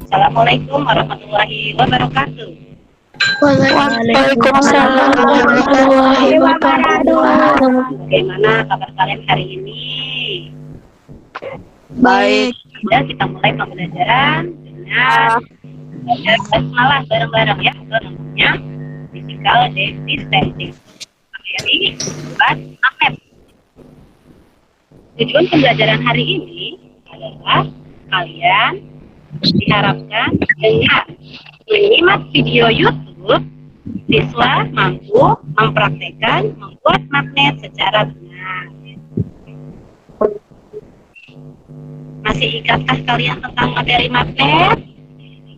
Assalamualaikum warahmatullahi wabarakatuh. Waalaikumsalam warahmatullahi wabarakatuh. Bagaimana kabar kalian hari ini? Baik. Ya, kita mulai pembelajaran dengan belajar basmalah bareng-bareng ya. Itu namanya physical distancing. Materi buat magnet. Tujuan pembelajaran hari ini adalah kalian diharapkan dengan menyimak video YouTube, siswa mampu mempraktekkan membuat magnet secara benar. Masih ingatkah kalian tentang materi magnet?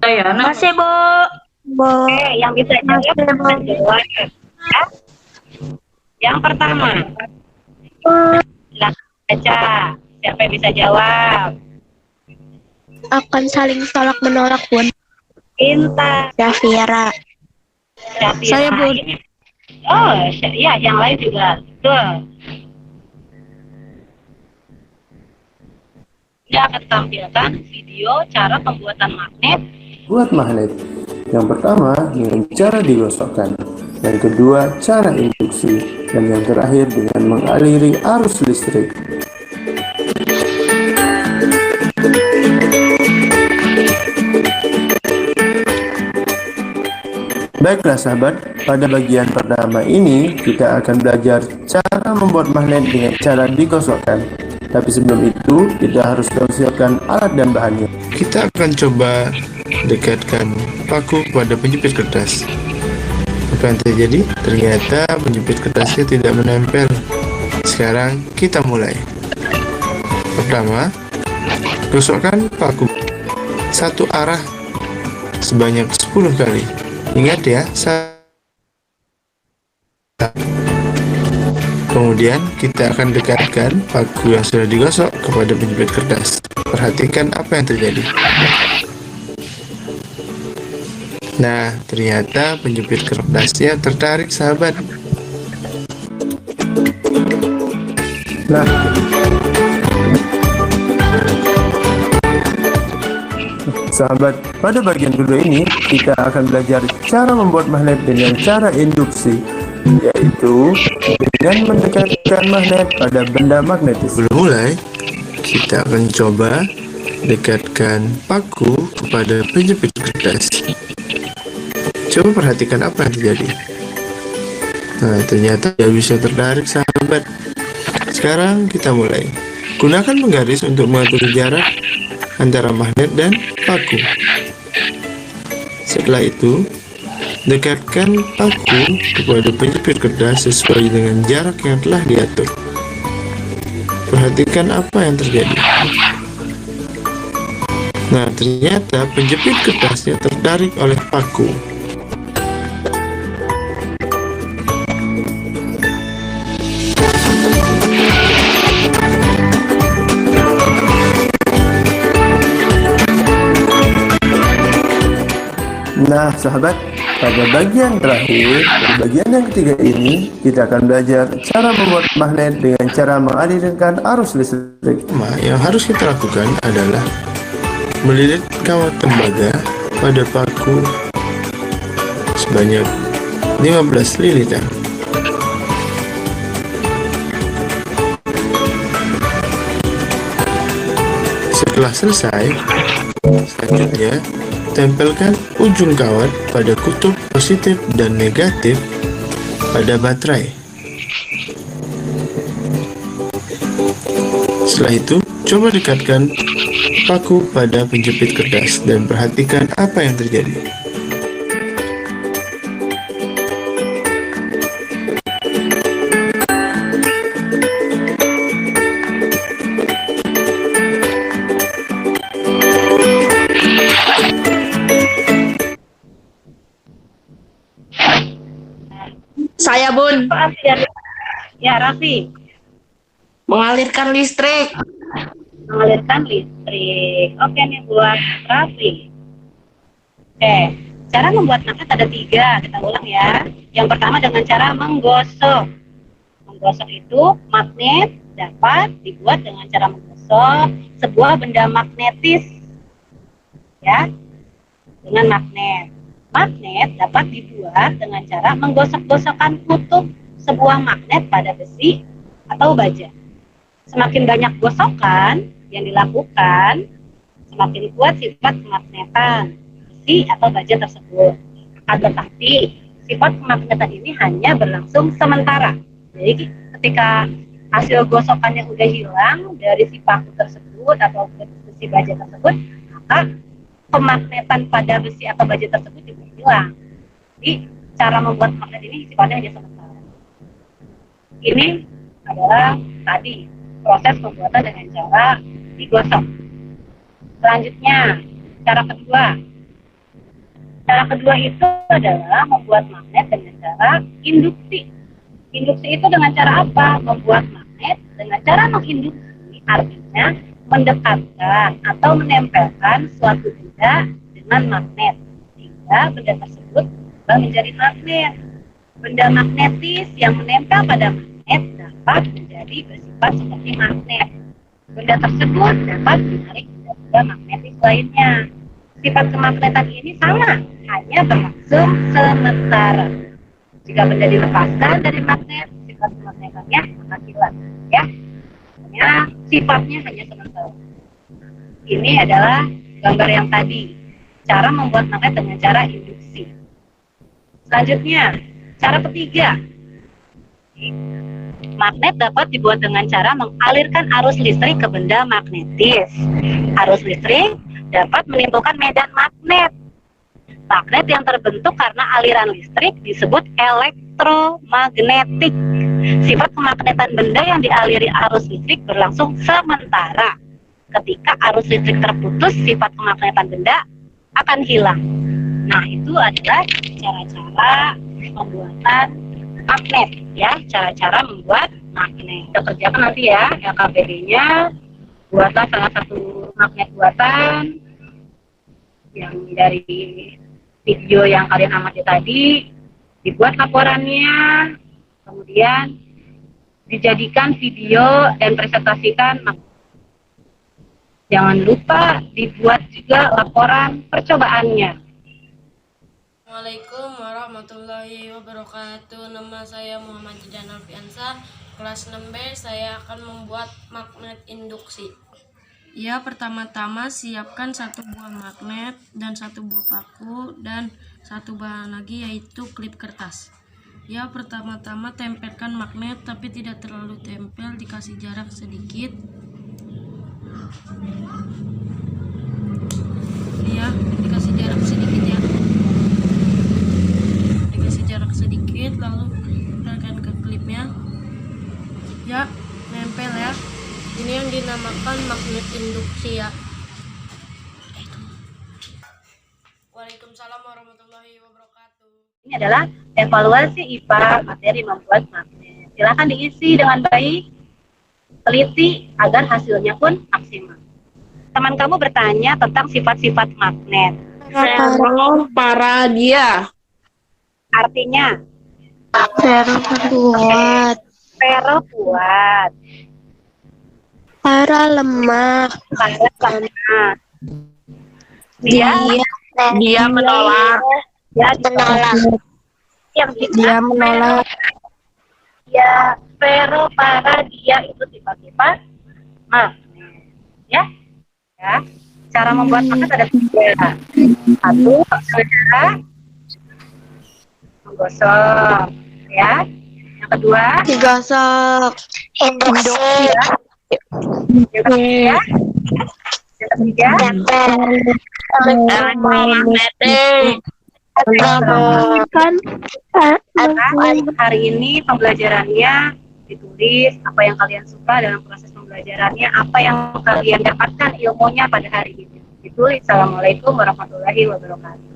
Masih, Bu. Oke, yang bisa jawab. Ya. Yang pertama, silakan baca. Siapa yang bisa jawab? Akan saling tolak menolak, Bun. Pintar. Syafira. Saya, Bun. Oh, ya, yang lain juga. Betul. Dia akan tampilkan video cara pembuatan magnet. Buat magnet. Yang pertama dengan cara digosokkan. Yang kedua cara induksi. Dan yang terakhir dengan mengaliri arus listrik. Baiklah sahabat, pada bagian pertama ini kita akan belajar cara membuat magnet dengan cara digosokkan. Tapi sebelum itu, kita harus siapkan alat dan bahannya. Kita akan coba dekatkan paku pada penjepit kertas. Apa yang terjadi? Ternyata penjepit kertasnya tidak menempel. Sekarang kita mulai. Pertama, gosokkan paku satu arah sebanyak 10 kali. Ingat ya, kemudian kita akan dekatkan paku yang sudah digosok kepada penjepit kertas. Perhatikan apa yang terjadi. Nah, ternyata penjepit kertasnya tertarik, sahabat. Nah, sahabat, pada bagian kedua ini kita akan belajar cara membuat magnet dengan cara induksi, yaitu dengan mendekatkan magnet pada benda magnetis. Sebelum mulai, kita akan coba dekatkan paku kepada penjepit kertas. Coba perhatikan apa yang terjadi. Nah, ternyata tidak bisa tertarik, sahabat. Sekarang kita mulai. Gunakan penggaris untuk mengatur jarak antara magnet dan paku. Setelah itu, dekatkan paku kepada penjepit kertas sesuai dengan jarak yang telah diatur. Perhatikan apa yang terjadi. Nah, ternyata penjepit kertasnya tertarik oleh paku. Nah, sahabat, pada bagian terakhir, bagian yang ketiga ini, kita akan belajar cara membuat magnet dengan cara mengalirkan arus listrik. Yang harus kita lakukan adalah melilit kawat tembaga pada paku sebanyak 15 lilitan. Setelah selesai, selanjutnya tempelkan ujung kawat pada kutub positif dan negatif pada baterai. Setelah itu, coba dekatkan paku pada penjepit kertas dan perhatikan apa yang terjadi. Saya, Bun. Ya, Raffi. Mengalirkan listrik. Mengalirkan listrik. Oke nih buat Raffi. Oke, cara membuat magnet ada 3. Kita ulang ya. Yang pertama dengan cara menggosok. Menggosok itu magnet dapat dibuat dengan cara menggosok sebuah benda magnetis. Ya. dengan magnet. Magnet dapat dibuat dengan cara menggosok-gosokkan kutub sebuah magnet pada besi atau baja. Semakin banyak gosokan yang dilakukan, semakin kuat sifat kemagnetan besi atau baja tersebut. Akan tetapi, sifat kemagnetan ini hanya berlangsung sementara. Jadi ketika hasil gosokannya udah hilang dari si paku tersebut atau besi baja tersebut, maka kemagnetan pada besi atau baja tersebut juga hilang. Jadi cara membuat magnet ini sifatnya hanya sementara. Ini adalah tadi proses pembuatan dengan cara digosok. Selanjutnya, cara kedua. Cara kedua itu adalah membuat magnet dengan cara induksi. Induksi itu dengan cara apa? Membuat magnet dengan cara menginduksi, artinya mendekatkan atau menempelkan suatu benda dengan magnet sehingga benda tersebut menjadi magnet. Benda magnetis yang menempel pada magnet dapat menjadi bersifat seperti magnet. Benda tersebut dapat menarik benda magnetis lainnya. Sifat kemagnetan ini sama, hanya berlangsung sementara. Jika benda dilepaskan dari magnet, sifat kemagnetannya akan hilang. Ya, hanya sifatnya hanya sementara. Ini adalah gambar yang tadi, cara membuat magnet dengan cara induksi. Selanjutnya, cara ketiga. Magnet dapat dibuat dengan cara mengalirkan arus listrik ke benda magnetis. Arus listrik dapat menimbulkan medan magnet. Magnet yang terbentuk karena aliran listrik disebut elektromagnetik. Sifat kemagnetan benda yang dialiri arus listrik berlangsung sementara. Ketika arus listrik terputus, sifat kemagnetan benda akan hilang. Nah, itu adalah cara-cara pembuatan magnet, ya, cara-cara membuat magnet. Kita kerjakan nanti ya, LKPD-nya. Buatlah salah satu magnet buatan yang dari video yang kalian amati tadi, dibuat laporannya, kemudian dijadikan video dan presentasikan. Jangan lupa dibuat juga laporan percobaannya. Assalamualaikum warahmatullahi wabarakatuh. Nama saya Muhammad Jidan Alfiansa, kelas 6B. Saya akan membuat magnet induksi. Ya, pertama-tama siapkan satu buah magnet dan satu buah paku dan satu bahan lagi, yaitu klip kertas. Ya, pertama-tama tempelkan magnet tapi tidak terlalu tempel, dikasih jarak sedikit. Ya, dikasih jarak sedikit ya. Dikasih jarak sedikit, lalu tempelkan ke klipnya. Ya, nempel ya. Ini yang dinamakan magnet induksi ya. Waalaikumsalam warahmatullahi wabarakatuh. Ini adalah evaluasi IPA materi membuat magnet. Silakan diisi dengan baik, teliti agar hasilnya pun maksimal. Teman kamu bertanya tentang sifat-sifat magnet. Ferroparadia. Artinya, Kuat. ferro kuat, Para lemah. para lemah. Dia menolak. yang Dia menolak. Ya, ferro para dia itu sifat-sifat magnet. Ya, cara membuat magnet ada tiga. Satu, cara menggosok, ya. Yang kedua, Digosok. induksi, ya. Yang ketiga, Kan hari ini pembelajarannya ditulis apa yang kalian suka dalam proses pembelajarannya, apa yang kalian dapatkan ilmunya pada hari ini. Ditulis. Assalamualaikum warahmatullahi wabarakatuh.